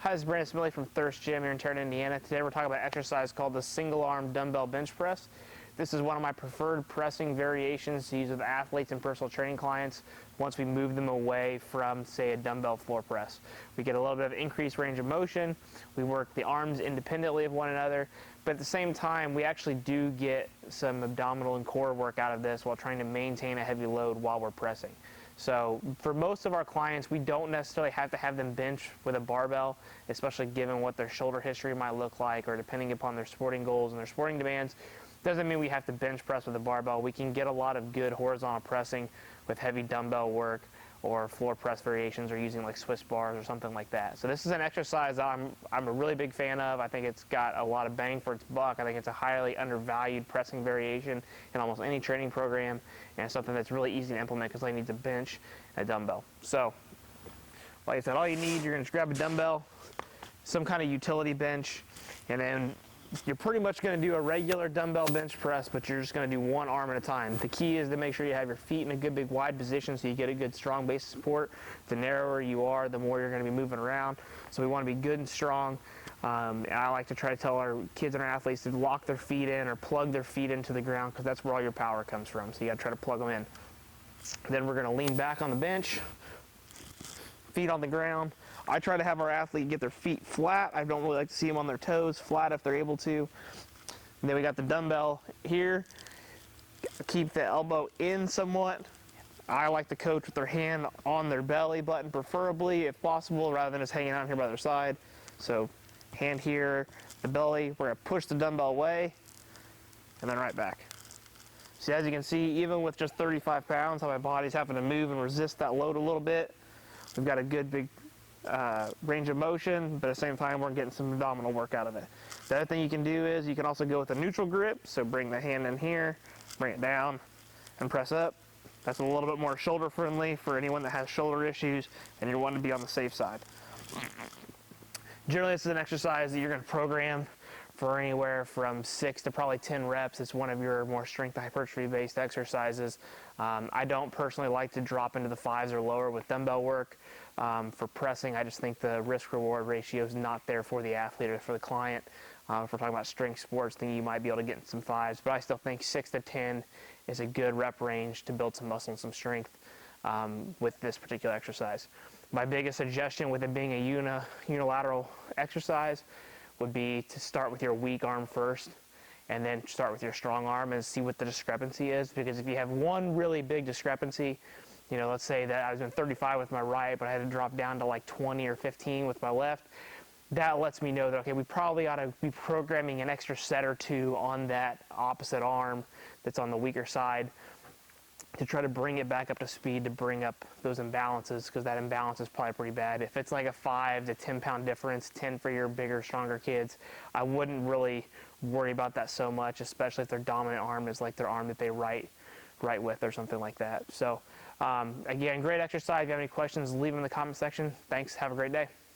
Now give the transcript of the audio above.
Hi, this is Brandon Smiley from Thirst Gym here in Terre Haute, Indiana. Today we're talking about an exercise called the single arm dumbbell bench press. This is one of my preferred pressing variations to use with athletes and personal training clients once we move them away from, say, a dumbbell floor press. We get a little bit of increased range of motion, we work the arms independently of one another, but at the same time we actually do get some abdominal and core work out of this while trying to maintain a heavy load while we're pressing. So for most of our clients, we don't necessarily have to have them bench with a barbell, especially given what their shoulder history might look like or depending upon their sporting goals and their sporting demands. Doesn't mean we have to bench press with a barbell. We can get a lot of good horizontal pressing with heavy dumbbell work or floor press variations or using like Swiss bars or something like that. So this is an exercise I'm a really big fan of. I think it's got a lot of bang for its buck. I think it's a highly undervalued pressing variation in almost any training program, and something that's really easy to implement because all you need is a bench and a dumbbell. So like I said, all you need, you're gonna just grab a dumbbell, some kind of utility bench, and then you're pretty much going to do a regular dumbbell bench press, but you're just going to do one arm at a time. The key is to make sure you have your feet in a good big wide position so you get a good strong base of support. The narrower you are, the more you're going to be moving around. So we want to be good and strong. I like to try to tell our kids and our athletes to lock their feet in or plug their feet into the ground because that's where all your power comes from. So you got to try to plug them in. Then we're going to lean back on the bench, feet on the ground. I try to have our athlete get their feet flat. I don't really like to see them on their toes, flat if they're able to. And then we got the dumbbell here. Keep the elbow in somewhat. I like to coach with their hand on their belly button, preferably, if possible, rather than just hanging out here by their side. So hand here, the belly, we're gonna push the dumbbell away, and then right back. So as you can see, even with just 35 pounds, how my body's having to move and resist that load a little bit. We've got a good big range of motion, but at the same time we're getting some abdominal work out of it. The other thing you can do is you can also go with a neutral grip, so bring the hand in here, bring it down, and press up. That's a little bit more shoulder friendly for anyone that has shoulder issues and you're wanting to be on the safe side. Generally, this is an exercise that you're going to program for anywhere from 6 to probably 10 reps. It's one of your more strength hypertrophy based exercises. I don't personally like to drop into the 5s or lower with dumbbell work. For pressing, I just think the risk-reward ratio is not there for the athlete or for the client. If we're talking about strength sports, then you might be able to get in some 5s, but I still think 6 to 10 is a good rep range to build some muscle and some strength with this particular exercise. My biggest suggestion with it being a unilateral exercise would be to start with your weak arm first and then start with your strong arm and see what the discrepancy is, because if you have one really big discrepancy, you know, let's say that I was doing 35 with my right, but I had to drop down to like 20 or 15 with my left. That lets me know that, okay, we probably ought to be programming an extra set or two on that opposite arm that's on the weaker side to try to bring it back up to speed, to bring up those imbalances, because that imbalance is probably pretty bad. If it's like a 5 to 10 pound difference, 10 for your bigger, stronger kids, I wouldn't really worry about that so much, especially if their dominant arm is like their arm that they write with or something like that. So again, great exercise. If you have any questions, leave them in the comment section. Thanks. Have a great day.